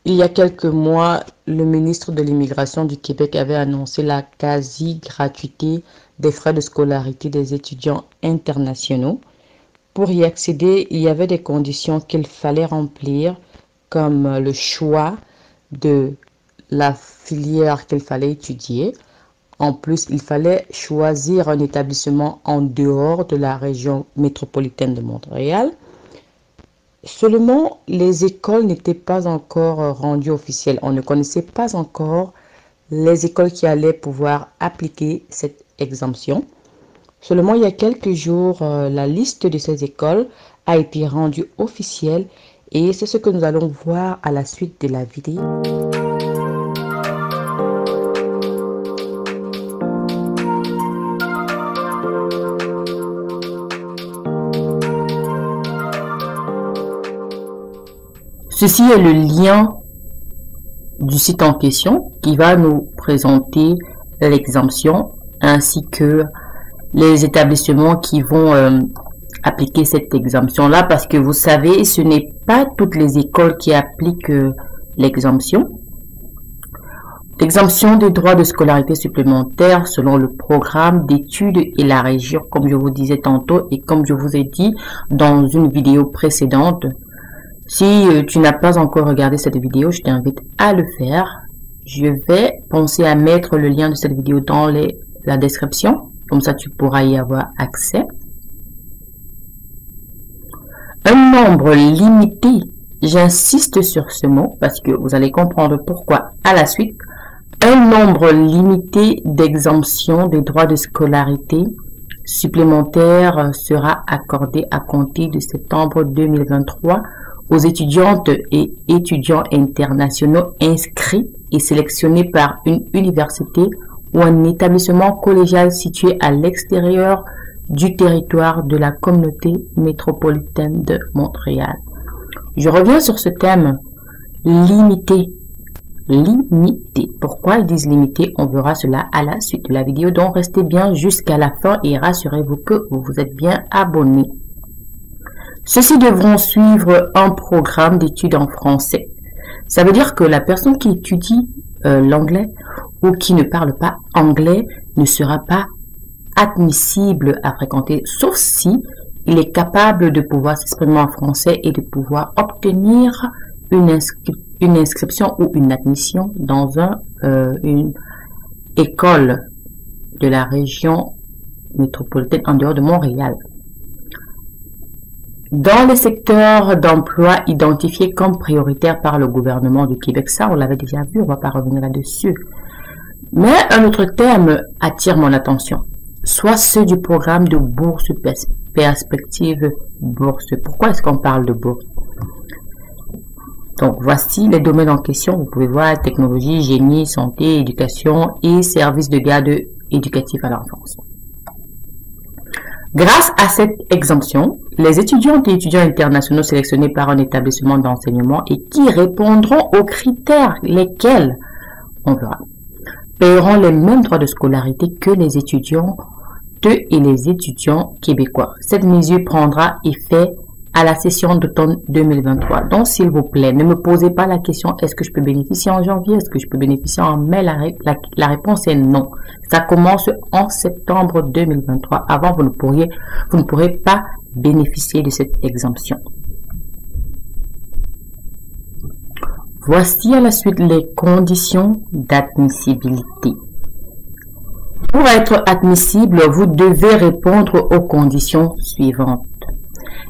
Il y a quelques mois, le ministre de l'Immigration du Québec avait annoncé la quasi-gratuité des frais de scolarité des étudiants internationaux. Pour y accéder, il y avait des conditions qu'il fallait remplir, comme le choix de la filière qu'il fallait étudier. En plus, il fallait choisir un établissement en dehors de la région métropolitaine de Montréal. Seulement, les écoles n'étaient pas encore rendues officielles. On ne connaissait pas encore les écoles qui allaient pouvoir appliquer cette exemption. Seulement, il y a quelques jours, la liste de ces écoles a été rendue officielle et c'est ce que nous allons voir à la suite de la vidéo. Ceci est le lien du site en question qui va nous présenter l'exemption ainsi que les établissements qui vont appliquer cette exemption-là, parce que vous savez, ce n'est pas toutes les écoles qui appliquent l'exemption. L'exemption des droits de scolarité supplémentaires selon le programme d'études et la région, comme je vous disais tantôt et comme je vous ai dit dans une vidéo précédente. Si tu n'as pas encore regardé cette vidéo, je t'invite à le faire. Je vais penser à mettre le lien de cette vidéo dans la description. Comme ça, tu pourras y avoir accès. Un nombre limité, j'insiste sur ce mot parce que vous allez comprendre pourquoi à la suite. Un nombre limité d'exemptions des droits de scolarité supplémentaires sera accordé à compter de septembre 2023 aux étudiantes et étudiants internationaux inscrits et sélectionnés par une université ou un établissement collégial situé à l'extérieur du territoire de la communauté métropolitaine de Montréal. Je reviens sur ce thème limité. Limité. Pourquoi ils disent limité? On verra cela à la suite de la vidéo. Donc restez bien jusqu'à la fin et rassurez-vous que vous vous êtes bien abonnés. Ceux-ci devront suivre un programme d'études en français. Ça veut dire que la personne qui étudie l'anglais ou qui ne parle pas anglais ne sera pas admissible à fréquenter, sauf si il est capable de pouvoir s'exprimer en français et de pouvoir obtenir une inscription ou une admission dans une école de la région métropolitaine en dehors de Montréal. Dans les secteurs d'emploi identifiés comme prioritaires par le gouvernement du Québec, ça on l'avait déjà vu, on ne va pas revenir là-dessus. Mais un autre thème attire mon attention, soit ceux du programme de bourse perspective bourse. Pourquoi est-ce qu'on parle de bourse? Donc voici les domaines en question, vous pouvez voir technologie, génie, santé, éducation et services de garde éducatif à l'enfance. Grâce à cette exemption, les étudiantes et étudiants internationaux sélectionnés par un établissement d'enseignement et qui répondront aux critères lesquels on verra, paieront les mêmes droits de scolarité que les étudiantes et les étudiants québécois. Cette mesure prendra effet à la session d'automne 2023. Donc, s'il vous plaît, ne me posez pas la question est-ce que je peux bénéficier en janvier, est-ce que je peux bénéficier en mai? La réponse est non. Ça commence en septembre 2023. Avant, vous ne pourrez pas bénéficier de cette exemption. Voici à la suite les conditions d'admissibilité. Pour être admissible, vous devez répondre aux conditions suivantes.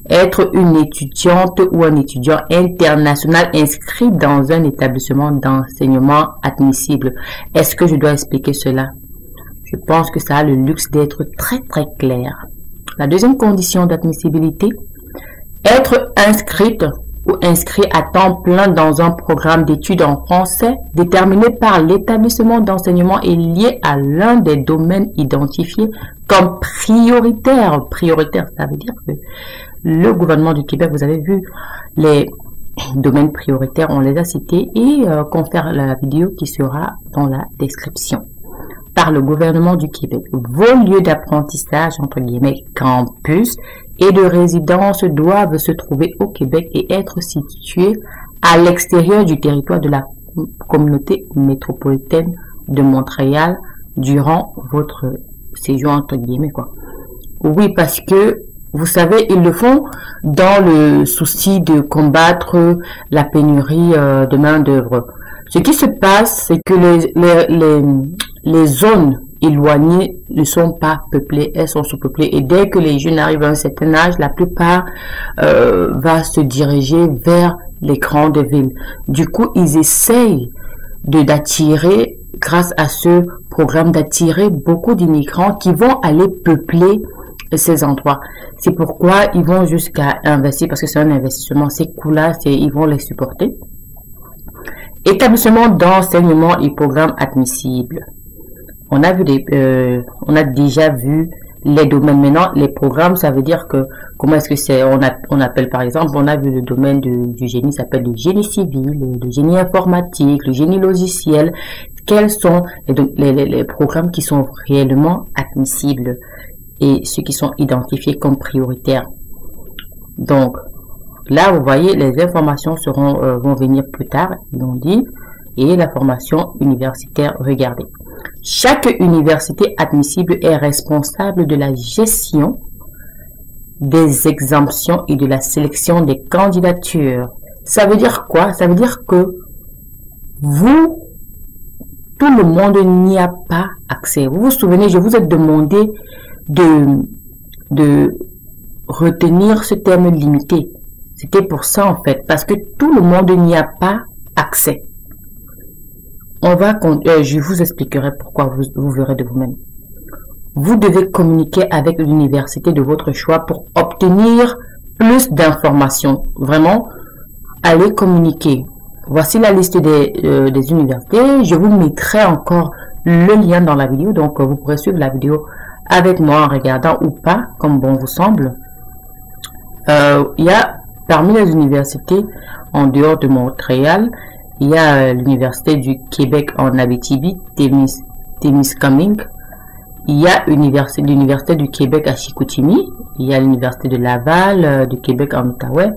Être une étudiante ou un étudiant international inscrit dans un établissement d'enseignement admissible. Est-ce que je dois expliquer cela? Je pense que ça a le luxe d'être très clair. La deuxième condition d'admissibilité, être inscrite ou inscrit à temps plein dans un programme d'études en français déterminé par l'établissement d'enseignement et lié à l'un des domaines identifiés comme prioritaires. Prioritaire, ça veut dire que le gouvernement du Québec, vous avez vu les domaines prioritaires, on les a cités et confère la vidéo qui sera dans la description. Par le gouvernement du Québec, vos lieux d'apprentissage, entre guillemets, campus et de résidence doivent se trouver au Québec et être situés à l'extérieur du territoire de la communauté métropolitaine de Montréal durant votre séjour entre guillemets quoi. Oui, parce que vous savez, ils le font dans le souci de combattre la pénurie de main-d'œuvre. Ce qui se passe, c'est que les zones éloignées ne sont pas peuplées, elles sont sous-peuplées. Et dès que les jeunes arrivent à un certain âge, la plupart va se diriger vers les grandes villes. Du coup, ils essayent d'attirer, grâce à ce programme, d'attirer beaucoup d'immigrants qui vont aller peupler ces endroits. C'est pourquoi ils vont jusqu'à investir, parce que c'est un investissement, ces coûts-là, ils vont les supporter. Établissement d'enseignement et programmes admissibles. On a déjà vu les domaines. Maintenant, les programmes, ça veut dire que, comment est-ce que c'est, on appelle par exemple, on a vu le domaine du génie, ça s'appelle le génie civil, le génie informatique, le génie logiciel. Quels sont les programmes qui sont réellement admissibles et ceux qui sont identifiés comme prioritaires. Donc, là, vous voyez, les informations vont venir plus tard, ils l'ont dit, et la formation universitaire, regardez. Chaque université admissible est responsable de la gestion des exemptions et de la sélection des candidatures. Ça veut dire quoi? Ça veut dire que vous, tout le monde n'y a pas accès. Vous vous souvenez, je vous ai demandé de retenir ce terme limité. C'était pour ça en fait, parce que tout le monde n'y a pas accès. Je vous expliquerai pourquoi, vous verrez de vous-même. Vous devez communiquer avec l'université de votre choix pour obtenir plus d'informations. Vraiment, allez communiquer. Voici la liste des universités. Je vous mettrai encore le lien dans la vidéo, donc vous pourrez suivre la vidéo avec moi en regardant ou pas, comme bon vous semble. Il y a parmi les universités en dehors de Montréal, il y a l'université du Québec en Abitibi, Témiscamingue. Il y a l'université du Québec à Chicoutimi. Il y a l'université de Laval, du Québec en Outaouais.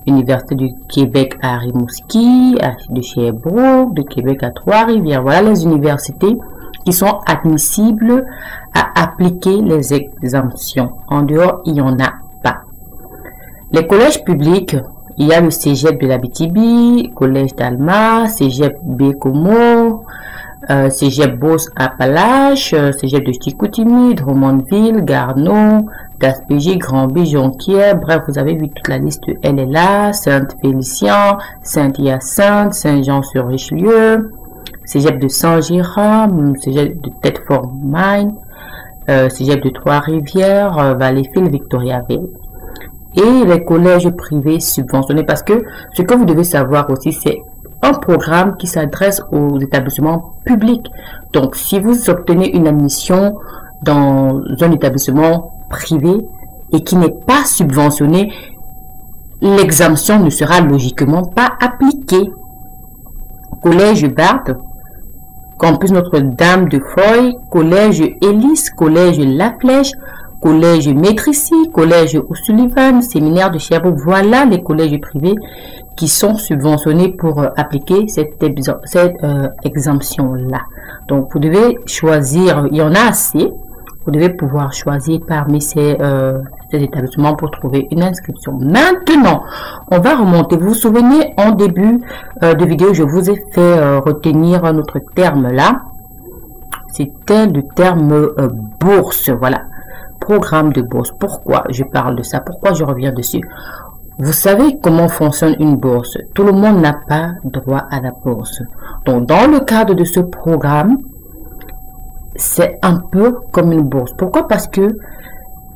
L'université du Québec à Rimouski, de Sherbrooke, de Québec à Trois-Rivières. Voilà les universités qui sont admissibles à appliquer les exemptions. En dehors, il n'y en a pas. Les collèges publics, il y a le Cégep de l'Abitibi, Collège d'Alma, Cégep Bécomo, Cégep Beauce-Appalaches, Cégep de Chicoutimi, Drummondville, Garneau, Gaspésie, Granby, Jonquière. Bref, vous avez vu toute la liste. Elle est là. Sainte-Félicien, Saint-Hyacinthe, Saint-Jean-sur-Richelieu, Cégep de Saint-Jérôme, Cégep de Thetford-Mine, Cégep de Trois-Rivières, Valleyfield, Victoriaville. Et les collèges privés subventionnés, parce que ce que vous devez savoir aussi, c'est un programme qui s'adresse aux établissements publics. Donc, si vous obtenez une admission dans un établissement privé et qui n'est pas subventionné, l'exemption ne sera logiquement pas appliquée. Collège Barthes, Campus Notre-Dame de Foy, Collège Élise, Collège La Flèche, Collège Métrici, Collège O'Sullivan, Séminaire de Sherbrooke. Voilà les collèges privés qui sont subventionnés pour appliquer cette exemption-là. Donc, vous devez choisir, il y en a assez, vous devez pouvoir choisir parmi ces établissements pour trouver une inscription. Maintenant, on va remonter. Vous vous souvenez, en début de vidéo, je vous ai fait retenir un autre terme là. C'était le terme bourse, voilà. Programme de bourse. Pourquoi je parle de ça? Pourquoi je reviens dessus? Vous savez comment fonctionne une bourse. Tout le monde n'a pas droit à la bourse. Donc, dans le cadre de ce programme, c'est un peu comme une bourse. Pourquoi? Parce que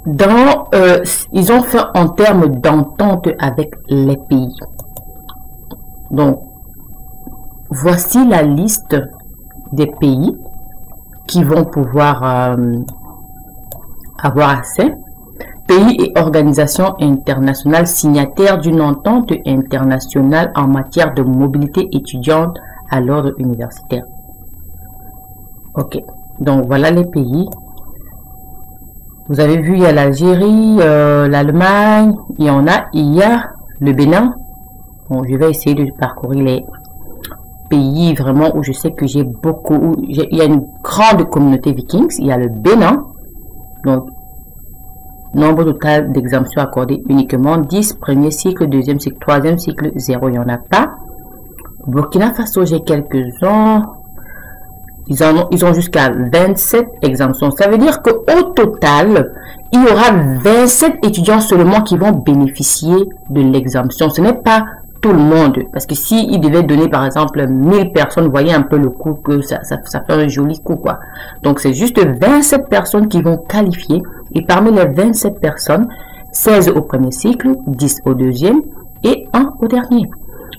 ils ont fait en termes d'entente avec les pays. Donc, voici la liste des pays qui vont pouvoir avoir accès. Pays et organisations internationales signataires d'une entente internationale en matière de mobilité étudiante à l'ordre universitaire. Ok, donc voilà les pays. Vous avez vu, il y a l'Algérie, l'Allemagne, il y a le Bénin, Bon, je vais essayer de parcourir les pays vraiment où je sais que j'ai beaucoup, il y a une grande communauté Vikings. Il y a le Bénin, donc nombre total d'exemptions accordées uniquement 10, premier cycle, deuxième cycle, troisième cycle, 0, il n'y en a pas. Burkina Faso, j'ai quelques-uns. Ils ont jusqu'à 27 exemptions. Ça veut dire qu'au total, il y aura 27 étudiants seulement qui vont bénéficier de l'exemption. Ce n'est pas tout le monde. Parce que s'ils devaient donner, par exemple, 1000 personnes, vous voyez un peu le coût que ça fait un joli coup, quoi. Donc, c'est juste 27 personnes qui vont qualifier. Et parmi les 27 personnes, 16 au premier cycle, 10 au deuxième et 1 au dernier.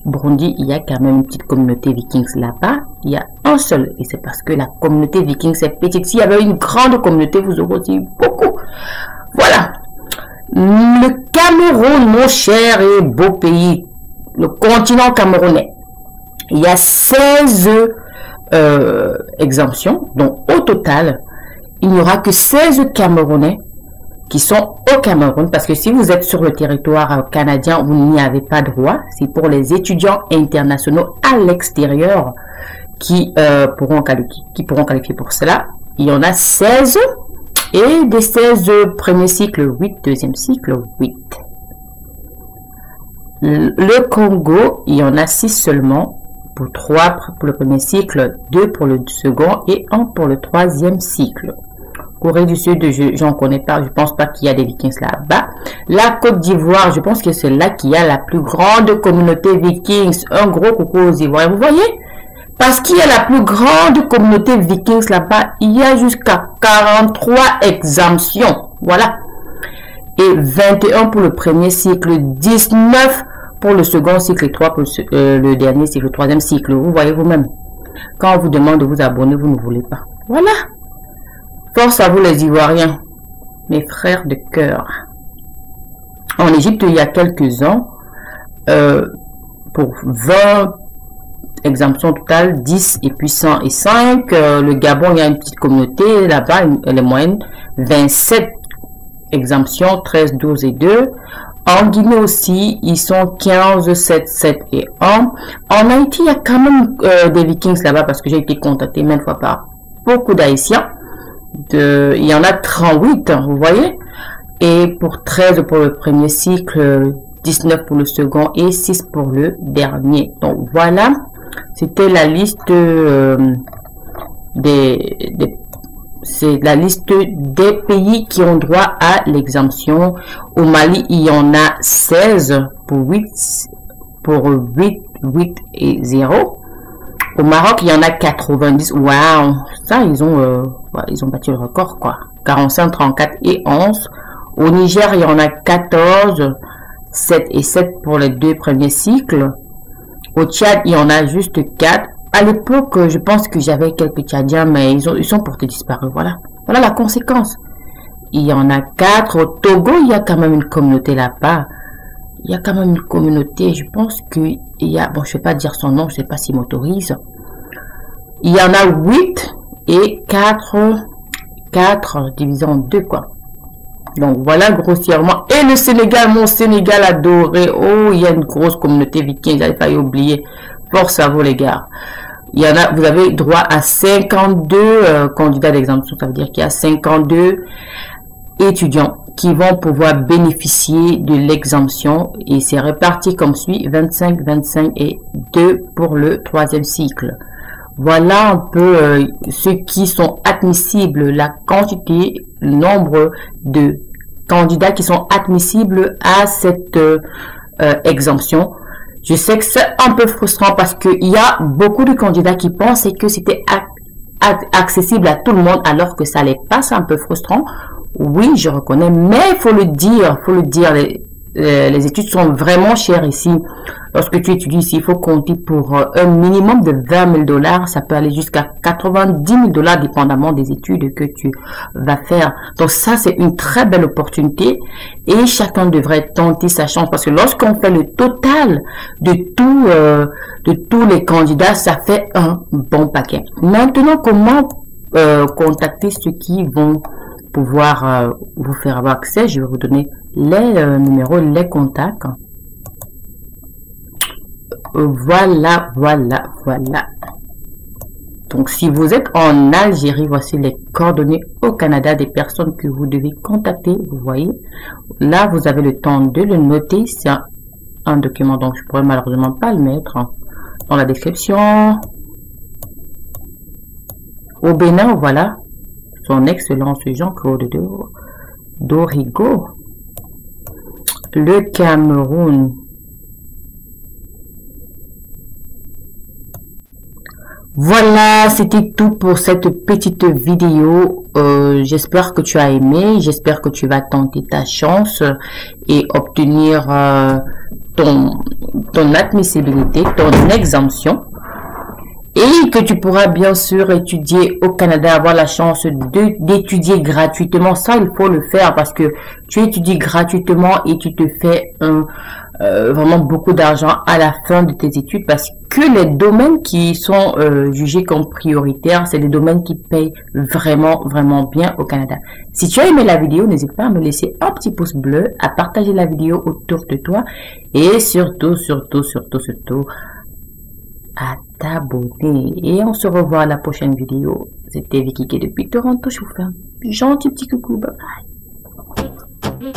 Burundi, il y a quand même une petite communauté Vikings là-bas. Il y a un seul. Et c'est parce que la communauté Vikings est petite. S'il y avait une grande communauté, vous aurez aussi beaucoup. Voilà. Le Cameroun, mon cher et beau pays. Le continent camerounais. Il y a 16 exemptions. Donc, au total, il n'y aura que 16 Camerounais qui sont au Cameroun, parce que si vous êtes sur le territoire canadien, vous n'y avez pas droit. C'est pour les étudiants internationaux à l'extérieur qui pourront qualifier pour cela. Il y en a 16 et des 16 premier cycle 8, deuxième cycle 8. Le Congo, il y en a 6 seulement, pour 3 pour le premier cycle, 2 pour le second et 1 pour le troisième cycle. Corée du Sud, j'en connais pas, je pense pas qu'il y a des Vikings là-bas. La Côte d'Ivoire, je pense que c'est là qu'il y a la plus grande communauté Vikings. Un gros coucou aux Ivoiriens, vous voyez? Parce qu'il y a la plus grande communauté Vikings là-bas, il y a jusqu'à 43 exemptions. Voilà. Et 21 pour le premier cycle, 19 pour le second cycle et 3 pour le dernier cycle, le troisième cycle. Vous voyez vous-même. Quand on vous demande de vous abonner, vous ne voulez pas. Voilà. Force à vous les Ivoiriens, mes frères de cœur. En Égypte, il y a quelques ans, pour 20 exemptions totales, 10 et puis 100 et 5. Le Gabon, il y a une petite communauté, là-bas, elle est moyenne, 27 exemptions, 13, 12 et 2. En Guinée aussi, ils sont 15, 7, 7 et 1. En Haïti, il y a quand même des Vikings là-bas parce que j'ai été contacté maintes fois par beaucoup d'Haïtiens. Il y en a 38, vous voyez, et pour 13 pour le premier cycle, 19 pour le second et 6 pour le dernier. Donc voilà, c'était la liste c'est la liste des pays qui ont droit à l'exemption. Au Mali, il y en a 16 pour 8 et 0. Au Maroc, il y en a 90. Waouh, ça, ils ont battu le record, quoi. 45, 34 et 11. Au Niger, il y en a 14, 7 et 7 pour les 2 premiers cycles. Au Tchad, il y en a juste 4. À l'époque, je pense que j'avais quelques Tchadiens, mais ils sont portés disparus. Voilà. Voilà la conséquence. Il y en a 4. Au Togo, il y a quand même une communauté là-bas. Il y a quand même une communauté, je pense qu'il y a, bon, je ne vais pas dire son nom, je ne sais pas s'il m'autorise. Il y en a 8 et 4 divisé en 2, quoi. Donc, voilà grossièrement. Et le Sénégal, mon Sénégal adoré. Oh, il y a une grosse communauté viking, j'avais pas oublié. Force à vous, les gars. Il y en a, vous avez droit à 52 candidats d'exemption. Ça veut dire qu'il y a 52 étudiants qui vont pouvoir bénéficier de l'exemption et c'est réparti comme suit, 25, 25 et 2 pour le troisième cycle. Voilà un peu ceux qui sont admissibles, la quantité, le nombre de candidats qui sont admissibles à cette exemption. Je sais que c'est un peu frustrant parce qu'il y a beaucoup de candidats qui pensaient que c'était accessible à tout le monde alors que ça n'est pas, c'est un peu frustrant. Oui, je reconnais, mais il faut le dire, les études sont vraiment chères ici. Lorsque tu étudies ici, il faut compter pour un minimum de 20 000 $. Ça peut aller jusqu'à 90 000 $, dépendamment des études que tu vas faire. Donc ça, c'est une très belle opportunité et chacun devrait tenter sa chance parce que lorsqu'on fait le total de tous les candidats, ça fait un bon paquet. Maintenant, comment contacter ceux qui vont pouvoir vous faire avoir accès? Je vais vous donner les numéros, les contacts. Voilà, voilà, voilà. Donc, si vous êtes en Algérie, voici les coordonnées au Canada des personnes que vous devez contacter. Vous voyez, là, vous avez le temps de le noter. C'est un document, donc je pourrais malheureusement pas le mettre dans la description. Au Bénin, voilà, son excellence Jean-Claude Dorigo. Le Cameroun. Voilà, c'était tout pour cette petite vidéo. J'espère que tu as aimé, j'espère que tu vas tenter ta chance et obtenir ton admissibilité, ton exemption. Et que tu pourras bien sûr étudier au Canada, avoir la chance d'étudier gratuitement. Ça, il faut le faire parce que tu étudies gratuitement et tu te fais vraiment beaucoup d'argent à la fin de tes études parce que les domaines qui sont jugés comme prioritaires, c'est des domaines qui payent vraiment, vraiment bien au Canada. Si tu as aimé la vidéo, n'hésite pas à me laisser un petit pouce bleu, à partager la vidéo autour de toi et surtout, à t'abonner. Et on se revoit à la prochaine vidéo. C'était Vicky qui depuis Toronto. Je vous fais un gentil petit coucou. Bye bye.